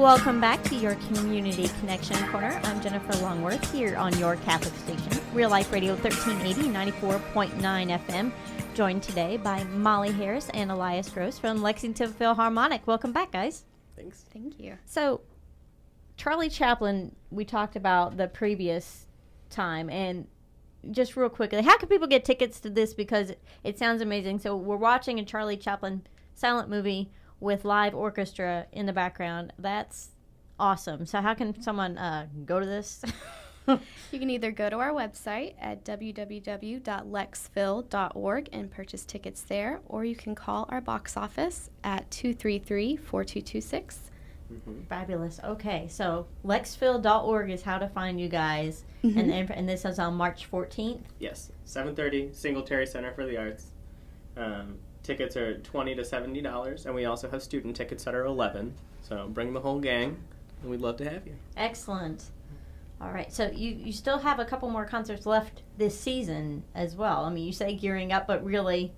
Welcome back to your Community Connection Corner. I'm Jennifer Longworth here on your Catholic station, Real Life Radio 1380, 94.9 FM. Joined today by Mollie Harris and Elias Gross from Lexington Philharmonic. Welcome back, guys. Thanks. Thank you. So, Charlie Chaplin, we talked about the previous time, and just real quickly, how can people get tickets to this? Because it sounds amazing. So we're watching a Charlie Chaplin silent movie with live orchestra in the background. That's awesome. So how can someone go to this? You can either go to our website at www.lexphil.org and purchase tickets there, or you can call our box office at 233-4226. Fabulous. Okay, so lexphil.org is how to find you guys, and this is on March 14th. Yes, 7:30, Singletary Center for the Arts. Tickets are $20 to $70, and we also have student tickets that are $11. So bring the whole gang, and we'd love to have you. Excellent. All right, so you still have a couple more concerts left this season as well. I mean, you say gearing up, but really,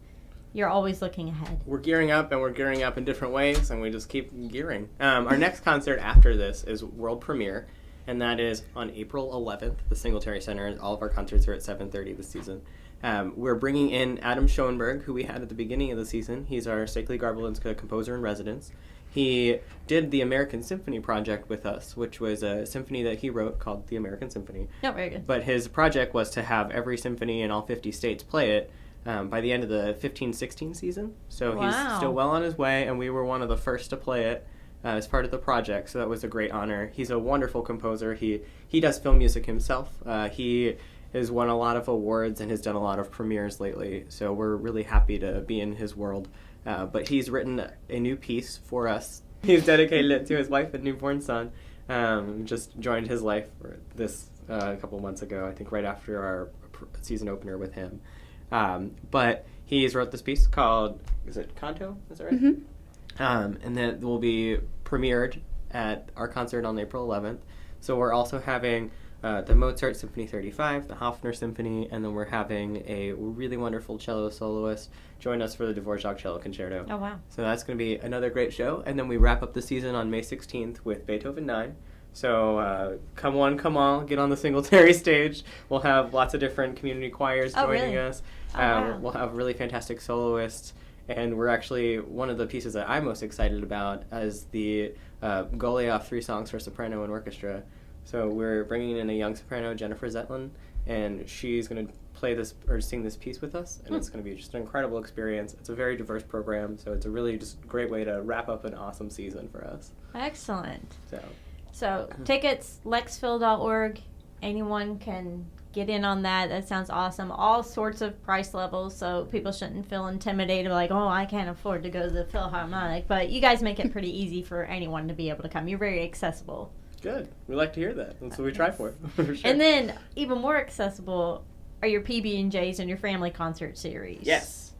you're always looking ahead. We're gearing up, and we're gearing up in different ways, and we just keep gearing. Our next concert after this is world premiere, and that is on April 11th, the Singletary Center. All of our concerts are at 7:30 this season. We're bringing in Adam Schoenberg, who we had at the beginning of the season. He's our Stakely Garbalinska composer in residence. He did the American Symphony project with us, which was a symphony that he wrote called the American Symphony. Oh, very good. But his project was to have every symphony in all 50 states play it by the end of the 15-16 season. So he's still well on his way, and we were one of the first to play it as part of the project, so that was a great honor. He's a wonderful composer. He does film music himself. He has won a lot of awards and has done a lot of premieres lately, so we're really happy to be in his world. But he's written a new piece for us. He's dedicated it to his wife and newborn son. Just joined his life this a couple months ago, I think right after our season opener with him. But he's wrote this piece called, is it Canto? Is that right? Mm-hmm. And that will be premiered at our concert on April 11th. So we're also having the Mozart Symphony 35, the Hofner Symphony, and then we're having a really wonderful cello soloist join us for the Dvorak Cello Concerto. Oh, wow. So that's going to be another great show. And then we wrap up the season on May 16th with Beethoven 9. So come one, come all, get on the Singletary stage. We'll have lots of different community choirs joining us. Wow. We'll have really fantastic soloists. And we're actually, one of the pieces that I'm most excited about is the Goluboff 3 Songs for Soprano and Orchestra. So we're bringing in a young soprano, Jennifer Zetlin, and she's going to play this or sing this piese with us, and it's going to be just an incredible experience. It's a very diverse program, so it's a really just great way to wrap up an awesome season for us. Excellent. So tickets, lexphil.org. Anyone can get in on that. That sounds awesome. All sorts of price levels, so people shouldn't feel intimidated like, oh, I can't afford to go to the Philharmonic. But you guys make it pretty easy for anyone to be able to come. You're very accessible. Good. We like to hear that. That's what we try for. For sure. And then, even more accessible are your PB&Js and your family concert series. Yes.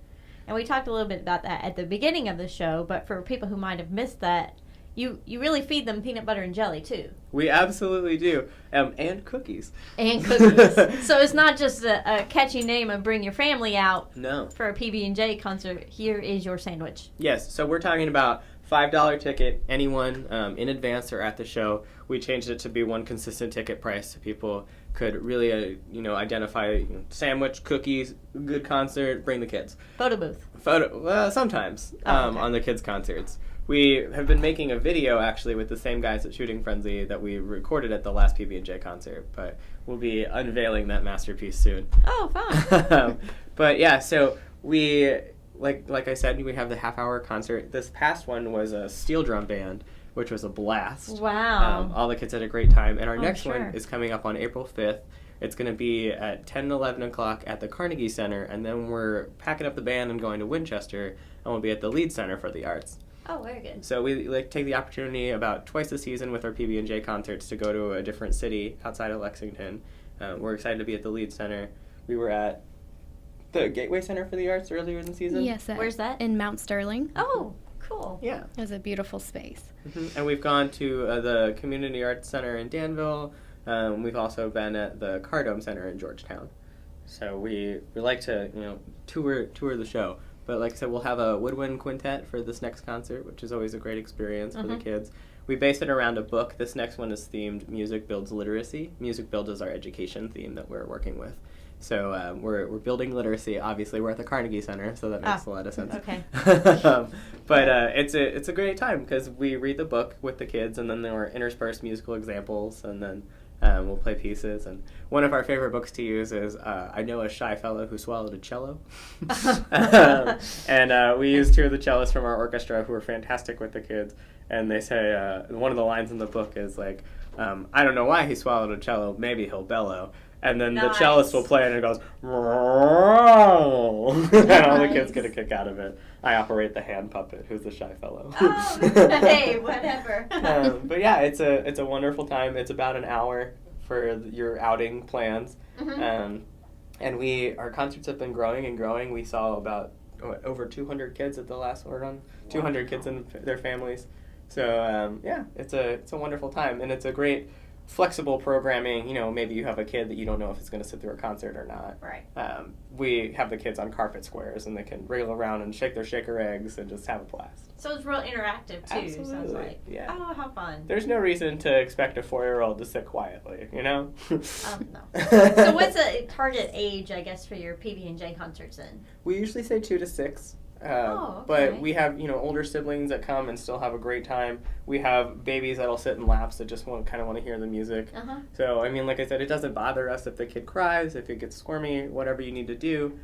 And we talked a little bit about that at the beginning of the show, but for people who might have missed that, you really feed them peanut butter and jelly, too. We absolutely do. And cookies. And cookies. So it's not just a catchy name of bring your family out for a PB&J concert. Here is your sandwich. Yes. So we're talking about $5 ticket, anyone in advance or at the show. We changed it to be one consistent ticket price so people could really, identify sandwich, cookies, good concert, bring the kids. Photo booth. Sometimes on the kids' concerts. We have been making a video, actually, with the same guys at Shooting Frenzy that we recorded at the last PB&J concert, but we'll be unveiling that masterpiece soon. Oh, fun. But, yeah, so we, like I said, we have the half-hour concert. This past one was a steel drum band, which was a blast. Wow. All the kids had a great time. And our next one is coming up on April 5th. It's going to be at 10 and 11 o'clock at the Carnegie Center, and then we're packing up the band and going to Winchester, and we'll be at the Leeds Center for the Arts. Oh, very good. So we take the opportunity about twice a season with our PB&J concerts to go to a different city outside of Lexington. We're excited to be at the Leeds Center. We were at the Gateway Center for the Arts earlier in the season. Yes. Where's that? In Mount Sterling. Oh, cool. Yeah. It was a beautiful space. Mm-hmm. And we've gone to the Community Arts Center in Danville. We've also been at the Cardome Center in Georgetown. So we like to tour the show. But like I said, we'll have a woodwind quintet for this next concert, which is always a great experience for the kids. we base it around a book. This next one is themed Music Builds Literacy. Music Build is our education theme that we're working with. So we're building literacy. Obviously, we're at the Carnegie Center, so that makes a lot of sense. Okay. But it's a great time because we read the book with the kids, and then there are interspersed musical examples, and then we'll play pieces. And one of our favorite books to use is I Know a Shy Fellow Who Swallowed a Cello. And we use two of the cellists from our orchestra who are fantastic with the kids. And they say, one of the lines in the book is like, I don't know why he swallowed a cello, maybe he'll bellow. And then the cellist will play it and it goes, and all the kids get a kick out of it. I operate the hand puppet, who's the shy fellow. Oh, hey, whatever. But yeah, it's a wonderful time. It's about an hour for your outing plans. Mm-hmm. And our concerts have been growing and growing. We saw about over 200 kids at the last run, 200 kids and their families. So yeah, it's a wonderful time, and it's a great flexible programming. Maybe you have a kid that you don't know if it's going to sit through a concert or not. Right. We have the kids on carpet squares, and they can wriggle around and shake their shaker eggs and just have a blast. So it's real interactive too. Absolutely. Sounds like. Yeah. Oh, how fun. There's no reason to expect a 4-year-old to sit quietly, No. So what's a target age, I guess, for your PB&J concerts then? We usually say 2 to 6. Okay. But we have, older siblings that come and still have a great time. We have babies that'll sit in laps that just kind of want to hear the music. Uh-huh. So, like I said, it doesn't bother us if the kid cries, if it gets squirmy, whatever you need to do.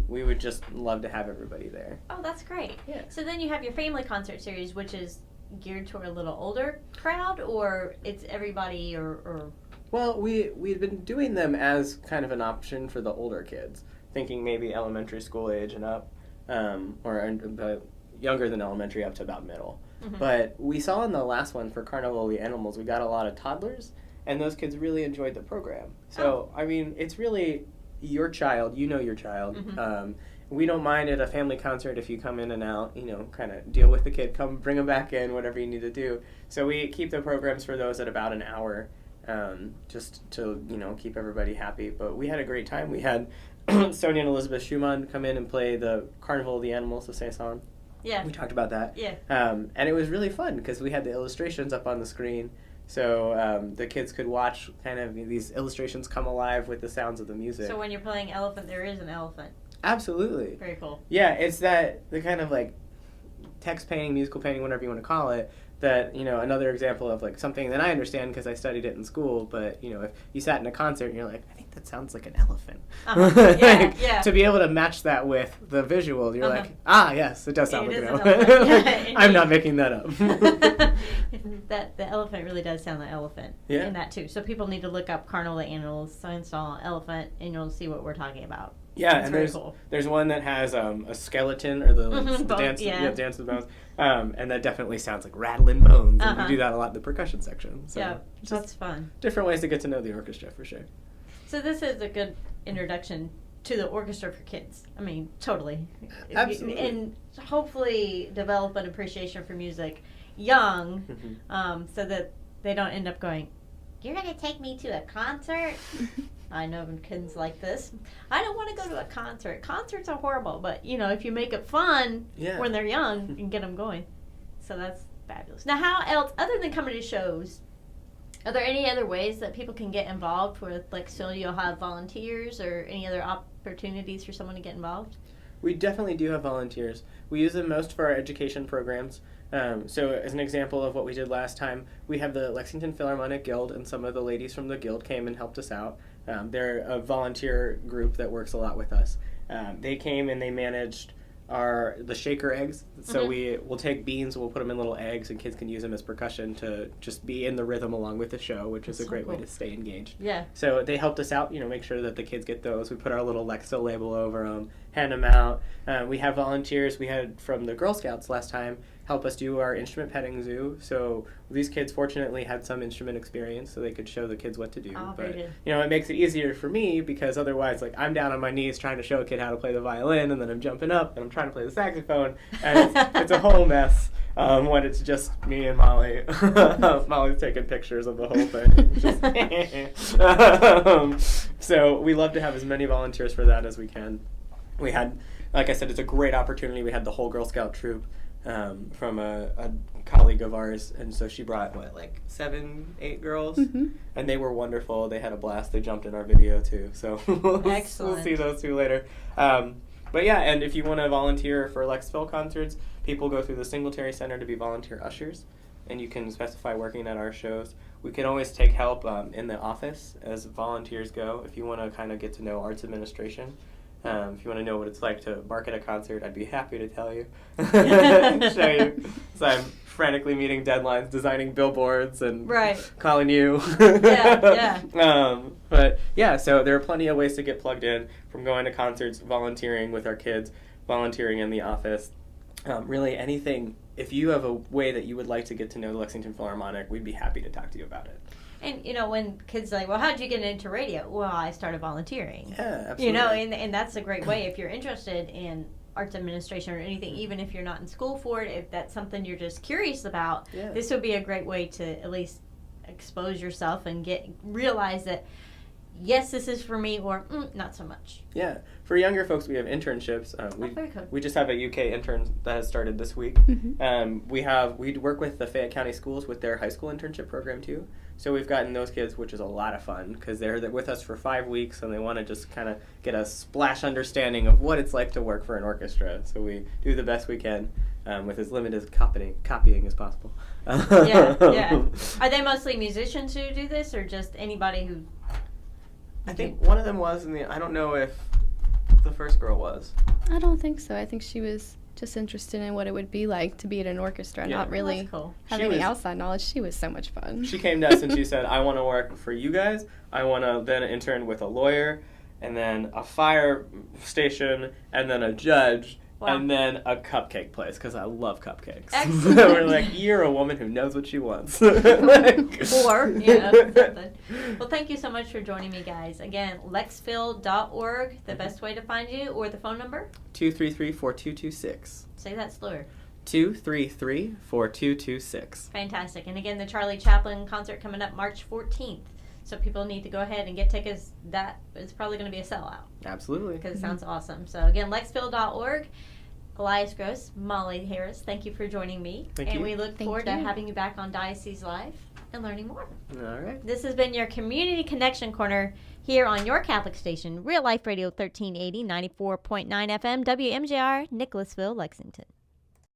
We would just love to have everybody there. Oh, that's great. Yeah. So then you have your family concert series, which is geared toward a little older crowd, or it's everybody, or... Well, we've been doing them as kind of an option for the older kids, thinking maybe elementary school age and up. Or younger than elementary up to about middle. Mm-hmm. But we saw in the last one for Carnival of the Animals, we got a lot of toddlers, and those kids really enjoyed the program. So, it's really your child, your child. Mm-hmm. We don't mind at a family concert if you come in and out, kind of deal with the kid, come bring them back in, whatever you need to do. So we keep the programs for those at about an hour, just to, keep everybody happy. But we had a great time. We had Sonia and Elizabeth Schumann come in and play the Carnival of the Animals, the Saison. Yeah. We talked about that. Yeah. And it was really fun because we had the illustrations up on the screen. So the kids could watch kind of these illustrations come alive with the sounds of the music. So when you're playing elephant, there is an elephant. Absolutely. Very cool. Yeah, it's the kind of like text painting, musical painting, whatever you want to call it, that, another example of like something that I understand because I studied it in school, but, if you sat in a concert and you're like, I think that sounds like an elephant. Uh-huh. Yeah, To be able to match that with the visual, you're like, yes, it does sound like an elephant. I'm not making that up. The elephant really does sound like elephant in that too. So people need to look up Carnival of the Animals, Science Doll, Elephant, and you'll see what we're talking about. Yeah, and there's one that has a skeleton or the dance dance of the bones, and that definitely sounds like rattling bones. And we do that a lot in the percussion section. So yeah, that's fun. Different ways to get to know the orchestra for sure. So this is a good introduction to the orchestra for kids. Totally. Absolutely. And hopefully develop an appreciation for music young, so that they don't end up going, "You're going to take me to a concert?" I know kids like this. I don't want to go to a concert. Concerts are horrible, but, if you make it fun when they're young, you can get them going. So that's fabulous. Now, how else, other than coming to shows, are there any other ways that people can get involved with, so you'll have volunteers or any other opportunities for someone to get involved? We definitely do have volunteers. We use them most for our education programs. So as an example of what we did last time, we have the Lexington Philharmonic Guild, and some of the ladies from the guild came and helped us out. They're a volunteer group that works a lot with us. They came and they managed the shaker eggs. So we'll take beans, we'll put them in little eggs, and kids can use them as percussion to just be in the rhythm along with the show, which is a great way to stay engaged. Yeah. So they helped us out, make sure that the kids get those. We put our little Lexo label over them, hand them out. We have volunteers. We had from the Girl Scouts last time help us do our instrument petting zoo. So these kids fortunately had some instrument experience, so they could show the kids what to do. Oh, but very good. it makes it easier for me because otherwise, I'm down on my knees trying to show a kid how to play the violin, and then I'm jumping up and I'm trying to play the saxophone, and it's a whole mess when it's just me and Mollie. Mollie's taking pictures of the whole thing. So we love to have as many volunteers for that as we can. We had, like I said, it's a great opportunity. We had the whole Girl Scout troop from a colleague of ours, and so she brought, 7, 8 girls, and they were wonderful. They had a blast. They jumped in our video, too, so we'll see those 2 later. But yeah, and if you want to volunteer for Lexville concerts, people go through the Singletary Center to be volunteer ushers, and you can specify working at our shows. We can always take help in the office as volunteers go. If you want to kind of get to know arts administration, if you want to know what it's like to market a concert, I'd be happy to tell you, show you. So I'm frantically meeting deadlines, designing billboards, and calling you. But yeah, so there are plenty of ways to get plugged in, from going to concerts, volunteering with our kids, volunteering in the office, really anything. If you have a way that you would like to get to know the Lexington Philharmonic, we'd be happy to talk to you about it. And, when kids are like, well, how'd you get into radio? Well, I started volunteering. Yeah, absolutely. And that's a great way if you're interested in arts administration or anything, even if you're not in school for it, if that's something you're just curious about, this would be a great way to at least expose yourself and realize that, yes, this is for me, or not so much. Yeah. For younger folks, we have internships. Very cool. We just have a UK intern that has started this week. We work with the Fayette County Schools with their high school internship program, too. So we've gotten those kids, which is a lot of fun, because they're with us for 5 weeks, and they want to just kind of get a splash understanding of what it's like to work for an orchestra. So we do the best we can with as limited copying as possible. Yeah. Are they mostly musicians who do this, or just anybody who... I think one of them was, I don't know if the first girl was. I don't think so. I think she was just interested in what it would be like to be in an orchestra, not really have any outside knowledge. She was so much fun. She came to us and she said, I want to work for you guys. I want to then intern with a lawyer, and then a fire station, and then a judge, and then a cupcake place, because I love cupcakes. Excellent. So we're like, you're a woman who knows what she wants. Or, something. Well, thank you so much for joining me, guys. Again, lexphil.org, the best way to find you, or the phone number? 233-4226. Say that slower. 233-4226. Fantastic. And again, the Charlie Chaplin concert coming up March 14th. So people need to go ahead and get tickets. That is probably going to be a sellout. Absolutely. Because it sounds awesome. So again, lexphil.org. Elias Gross, Mollie Harris, thank you for joining me. Thank you. We look forward to having you back on Diocese Live and learning more. All right. This has been your Community Connection Corner here on your Catholic station, Real Life Radio 1380, 94.9 FM, WMJR, Nicholasville, Lexington.